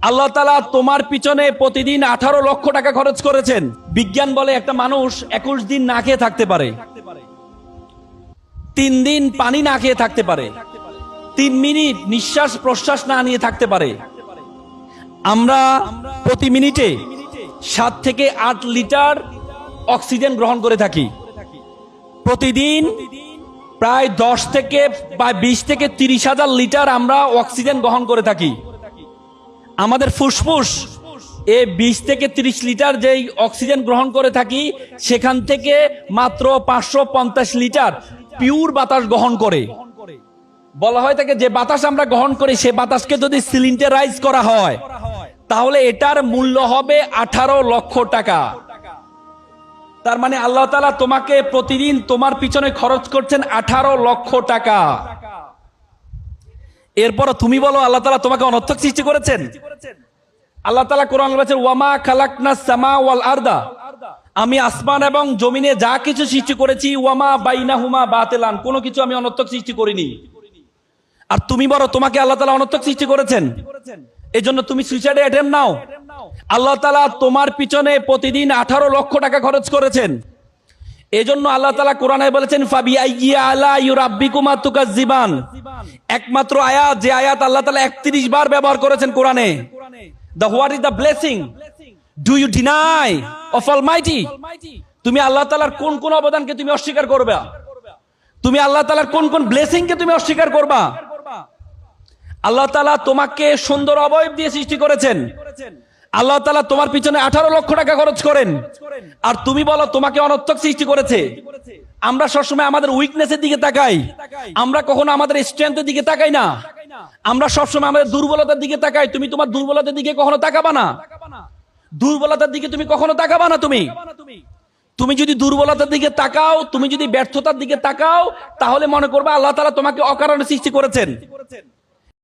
আল্লাহ তাআলা তোমার পিছনে প্রতিদিন 18 লক্ষ টাকা খরচ করেছেন। বিজ্ঞান বলে একটা মানুষ 21 দিন না খেয়ে থাকতে পারে, 3 দিন পানি না খেয়ে থাকতে পারে, 3 মিনিট নিঃশ্বাস প্রশ্বাস না নিয়ে থাকতে পারে। আমরা প্রতি মিনিটে 7 থেকে 8 লিটার অক্সিজেন গ্রহণ করে থাকি। প্রতিদিন প্রায় 10 থেকে বা 20 থেকে 30 হাজার লিটার আমরা অক্সিজেন গ্রহণ করে থাকি। আমাদের ফুসফুস 20 থেকে 30 লিটার যেই অক্সিজেন গ্রহণ করে থাকি, সেখান থেকে মাত্র 550 লিটার পিওর বাতাস গ্রহণ করে। বলা হয় থাকে যে বাতাস আমরা গ্রহণ করি, সে বাতাসকে যদি সিলিন্ডারাইজ করা হয় তাহলে এটার মূল্য হবে 18 লক্ষ টাকা। তার মানে আল্লাহ তাআলা তোমাকে প্রতিদিন তোমার পিছনে খরচ করছেন 18 লক্ষ টাকা। এরপর তুমি বলো আল্লাহ তাআলা তোমাকে অনর্থক সৃষ্টি করেছেন? আল্লাহ তাআলা কোরআনে বলেছেন ওয়ামা খালাকনাস সামা ওয়াল আরদা, আমি আসমান এবং জমিনে যা কিছু সৃষ্টি করেছি, ওয়ামা বাইনাহুমা বাতিলান, কোনো কিছু আমি অনর্থক সৃষ্টি করিনি। আর তুমি বলো তোমাকে আল্লাহ তাআলা অনর্থক সৃষ্টি করেছেন, এজন্য তুমি সুইসাইড অ্যাটেম্প নাও। আল্লাহ তাআলা তোমার পিছনে প্রতিদিন 18 লক্ষ টাকা খরচ করেছেন। এজন্য আল্লাহ তাআলা কোরআনে বলেছেন ফাবিআইয়ি আলাইহি রাব্বিকুমা তুকাজ্জিবান, একমাত্র আয়াত যে আয়াত আল্লাহ তাআলা 31 বার ব্যবহার করেছেন কোরআনে। The what is the blessing? Do you deny of Almighty? তুমি আল্লাহ তাআলার কোন কোন অবদানকে তুমি অস্বীকার করবে? তুমি আল্লাহ তাআলার কোন কোন ব্লেসিং কে তুমি অস্বীকার করবা? আল্লাহ তাআলা তোমাকে সুন্দর অবয়ব দিয়ে সৃষ্টি করেছেন। আল্লাহ তাআলা তোমার পিছনে 18 লক্ষ টাকা খরচ করেন, আর তুমি বলো তোমাকে অনর্থক সৃষ্টি করেছে। আমরা সবসময় আমাদের উইকনেসের দিকে তাকাই, আমরা কখনো আমাদের স্ট্রেংথের দিকে তাকাই না। আমরা সবসময় আমাদের দুর্বলতার দিকে তাকাই। তুমি তোমার দুর্বলতার দিকে কখনো তাকাবা না, দুর্বলতার দিকে তুমি কখনো তাকাবা না। তুমি যদি দুর্বলতার দিকে তাকাও, তুমি যদি ব্যর্থতার দিকে তাকাও, তাহলে মনে করবা আল্লাহ তাআলা তোমাকে অকারণে সৃষ্টি করেছেন।